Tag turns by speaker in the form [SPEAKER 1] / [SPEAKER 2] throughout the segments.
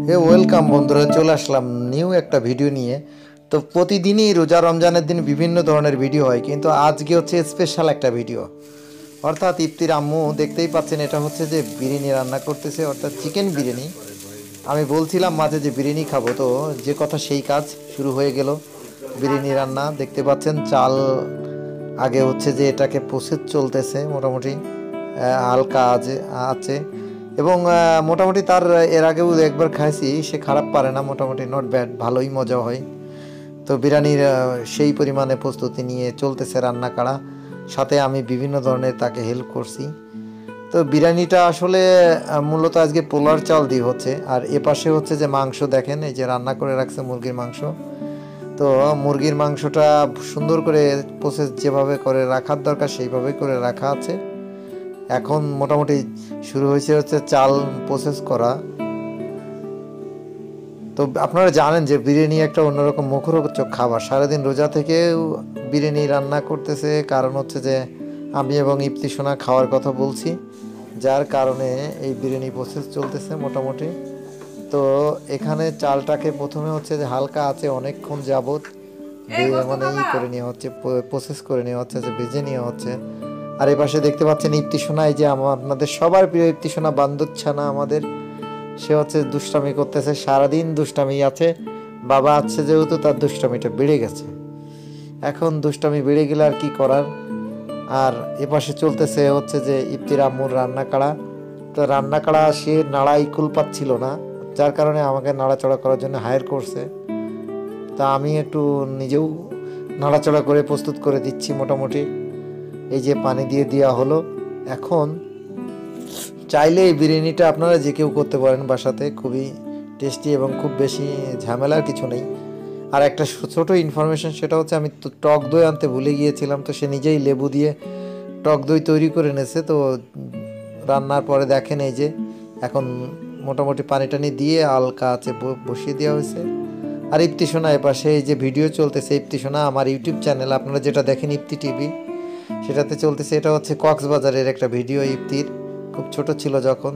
[SPEAKER 1] Welcome বন্ধুরা, চলে আসলাম new একটা ভিডিও নিয়ে। তো প্রতিদিনই রোজা রমজানের দিন বিভিন্ন ধরনের ভিডিও হয়, কিন্তু আজকে হচ্ছে স্পেশাল একটা ভিডিও। অর্থাৎ ইফতির আম্মু দেখতেই পাচ্ছেন, এটা হচ্ছে যে বিরিয়ানি রান্না করতেছে, অর্থাৎ চিকেন বিরিয়ানি। আমি বলছিলাম মাঝে যে বিরিয়ানি খাবো, তো যে কথা সেই কাজ শুরু হয়ে গেল। বিরিয়ানি রান্না দেখতে পাচ্ছেন, চাল আগে হচ্ছে যে এটাকে প্রসেস চলতেছে মোটামুটি, হালকা আছে আছে এবং মোটামুটি তার এর আগেও একবার খাইছি, সে খারাপ পারে না, মোটামুটি নট ব্যাড, ভালোই মজা হয়। তো বিরিয়ানির সেই পরিমাণে প্রস্তুতি নিয়ে চলতেছে রান্না করা, সাথে আমি বিভিন্ন ধরনের তাকে হেল্প করছি। তো বিরিয়ানিটা আসলে মূলত আজকে পোলার চাল দিয়ে হচ্ছে। আর এপাশে হচ্ছে যে মাংস দেখেন, এই যে রান্না করে রাখছে মুরগির মাংস। তো মুরগির মাংসটা সুন্দর করে প্রসেস যেভাবে করে রাখার দরকার সেইভাবেই করে রাখা আছে। এখন মোটামুটি শুরু হয়েছে হচ্ছে চাল প্রসেস করা। তো আপনারা জানেন যে বিরিয়ানি একটা অন্যরকম মুখরোচক খাবার, সারাদিন রোজা থেকেও বিরিয়ানি রান্না করতেছে, কারণ হচ্ছে যে আমি এবং ইপ্তি সোনা খাওয়ার কথা বলছি, যার কারণে এই বিরিয়ানি প্রসেস চলতেছে মোটামুটি। তো এখানে চালটাকে প্রথমে হচ্ছে যে হালকা আছে অনেকক্ষণ যাবত মানে করে নেওয়া হচ্ছে, প্রসেস করে নেওয়া হচ্ছে, যে ভেজে নেওয়া হচ্ছে। আর এই পাশে দেখতে পাচ্ছেন ইপ্তি সোনা, এই যে আপনাদের সবার প্রিয় ইপ্তি সোনা বান্দুচ্ছানা আমাদের, সে হচ্ছে দুষ্টামি করতেছে, সারাদিন দুষ্টামি আছে। বাবা আছে যেহেতু, তার দুষ্টামিটা বেড়ে গেছে। এখন দুষ্টামি বেড়ে গেলে আর কি করার। আর এপাশে চলতেছে হচ্ছে যে ইফতির আম্মুর রান্না কাড়া। তো রান্না কাড়া সে নাড়াই কুল পাচ্ছিল না, যার কারণে আমাকে নাড়াচড়া করার জন্য হায়ার করছে। তা আমি একটু নিজেও নাড়াচড়া করে প্রস্তুত করে দিচ্ছি মোটামুটি। এই যে পানি দিয়ে দেওয়া হলো। এখন চাইলে এই বিরিয়ানিটা আপনারা যে কেউ করতে পারেন বাসাতে, খুবই টেস্টি এবং খুব বেশি ঝামেলার কিছু নেই। আর একটা ছোটো ইনফরমেশন, সেটা হচ্ছে আমি তো টক দই আনতে ভুলে গিয়েছিলাম, তো সে নিজেই লেবু দিয়ে টক দই তৈরি করে নেছে। তো রান্নার পরে দেখেন এই যে এখন মোটামুটি পানি টানি দিয়ে হালকা আছে বসিয়ে দেওয়া হয়েছে। আর ইপ্তি সোনা এপাশে এই যে ভিডিও চলতেছে, ইপ্তি সোনা আমার ইউটিউব চ্যানেল আপনারা যেটা দেখেন ইপ্তি টিভি, সেটাতে চলতেছে। এটা হচ্ছে কক্সবাজারের একটা ভিডিও। ইপ্তির খুব ছোট ছিল যখন,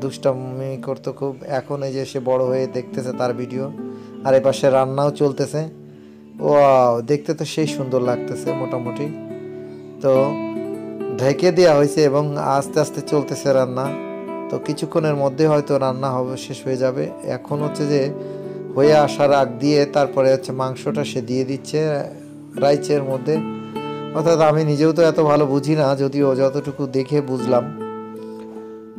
[SPEAKER 1] দুষ্টামি করতো খুব, এখন এই যে সে বড় হয়ে দেখতেছে তার ভিডিও। আর এপাশে রান্নাও চলতেছে। ওয়াও, দেখতে তো সেই সুন্দর লাগতেছে মোটামুটি। তো ঢেকে দেওয়া হয়েছে এবং আস্তে আস্তে চলতেছে রান্না। তো কিছুক্ষণের মধ্যে হয়তো রান্না হবে, শেষ হয়ে যাবে। এখন হচ্ছে যে হয়ে আসার আগ দিয়ে তারপরে হচ্ছে মাংসটা সে দিয়ে দিচ্ছে রাইসের মধ্যে। অর্থাৎ আমি নিজেও তো এত ভালো বুঝি না, যদিও যতটুকু দেখে বুঝলাম।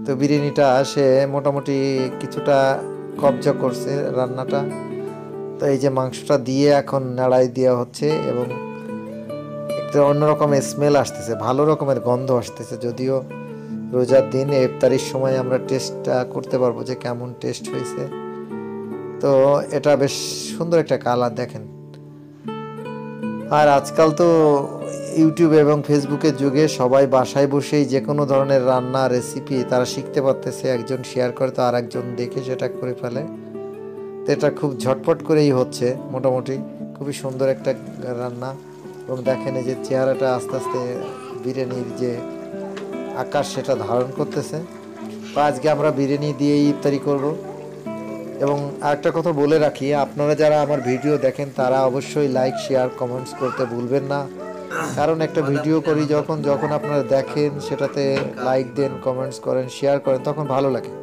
[SPEAKER 1] তো বিরিয়ানিটা সে মোটামুটি কিছুটা কবজা করছে রান্নাটা। তো এই যে মাংসটা দিয়ে এখন নাড়াই দেওয়া হচ্ছে এবং একটা অন্যরকম স্মেল আসতেছে, ভালো রকমের গন্ধ আসতেছে। যদিও রোজার দিন ইফতারির সময় আমরা টেস্টটা করতে পারবো যে কেমন টেস্ট হয়েছে। তো এটা বেশ সুন্দর একটা কালার দেখেন। আর আজকাল তো ইউটিউব এবং ফেসবুকের যুগে সবাই বাসায় বসেই যে কোনো ধরনের রান্না রেসিপি তারা শিখতে পারতেছে, একজন শেয়ার করে তো আর একজন দেখে সেটা করে ফেলে। তো এটা খুব ঝটপট করেই হচ্ছে মোটামুটি, খুবই সুন্দর একটা রান্না। এবং দেখেন এই যে চেহারাটা আস্তে আস্তে বিরিয়ানির যে আকাশ সেটা ধারণ করতেছে। তো আজকে আমরা বিরিয়ানি দিয়েই ইফতারি করব। এবং আরেকটা কথা বলে রাখি, আপনারা যারা আমার ভিডিও দেখেন তারা অবশ্যই লাইক শেয়ার কমেন্টস করতে ভুলবেন না, কারণ একটা ভিডিও করি যখন যখন আপনারা দেখেন, সেটাতে লাইক দেন, কমেন্টস করেন, শেয়ার করেন, তখন ভালো লাগে।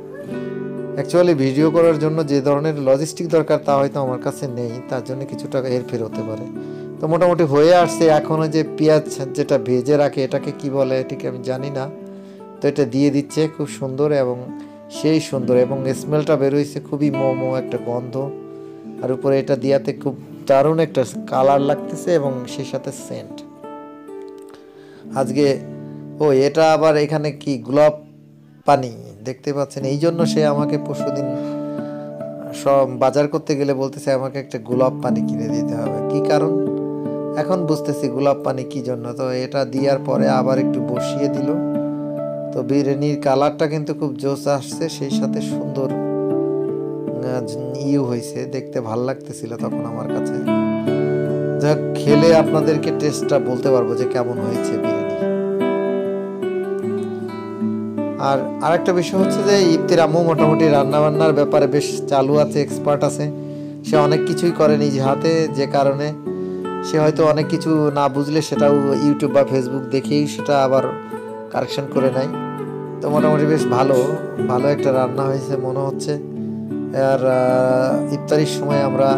[SPEAKER 1] অ্যাকচুয়ালি ভিডিও করার জন্য যে ধরনের লজিস্টিক দরকার তা হয়তো আমার কাছে নেই, তার জন্য কিছু টাকা হেরফের হতে পারে। তো মোটামুটি হয়ে আসছে। এখনও যে পেঁয়াজ যেটা ভেজে রাখে এটাকে কি বলে ঠিক আমি জানি না, তো এটা দিয়ে দিচ্ছে খুব সুন্দর এবং সেই সুন্দর, এবং স্মেলটা বেরোইছে খুবই মোমো একটা গন্ধ। আর উপরে এটা দিয়াতে খুব দারুণ একটা কালার লাগতেছে এবং সেই সাথে সেন্ট। আজকে এটা আবার এখানে কি গোলাপ পানি দেখতে পাচ্ছেন, এই জন্য সে আমাকে পরশুদিন সব বাজার করতে গেলে বলতেছে আমাকে একটা গোলাপ পানি কিনে দিতে হবে। কি কারণ এখন বুঝতেছি গোলাপ পানি কি জন্য। তো এটা দেওয়ার পরে আবার একটু বসিয়ে দিল। তো বিরিয়ানির কালারটা কিন্তু খুব জোস আসছে, সেই সাথে সুন্দর হয়েছে, দেখতে ভাল লাগতেছিল তখন আমার কাছে। যাক, খেলে আপনাদেরকে টেস্টটা বলতে পারবো যে কেমন হয়েছে বিরিয়ানি। আর আরেকটা বিষয় হচ্ছে যে ইফতির আম্মু মোটামুটি রান্নাবান্নার ব্যাপারে বেশ চালু আছে, এক্সপার্ট আছে। সে অনেক কিছুই করে নিজ হাতে, যে কারণে সে হয়তো অনেক কিছু না বুঝলে সেটাও ইউটিউব বা ফেসবুক দেখেই সেটা আবার কারেকশন করে নেয়। তো মোটামুটি বেশ ভালো ভালো একটা রান্না হয়েছে মনে হচ্ছে। আর ইফতারির সময় আমরা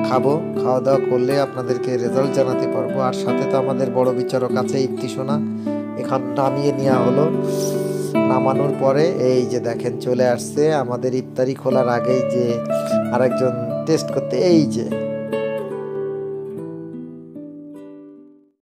[SPEAKER 1] খাবো, খাওয়া দাওয়া করলে আপনাদেরকে রেজাল্ট জানাতে পারবো। আর সাথে তো আমাদের বড় বিচারক আছে ইফতি সোনা, এখন নামিয়ে নেওয়া হলো। নামানোর পরে এই যে দেখেন চলে আসছে আমাদের ইফতারি খোলার আগেই যে আরেকজন টেস্ট করতে, এই যে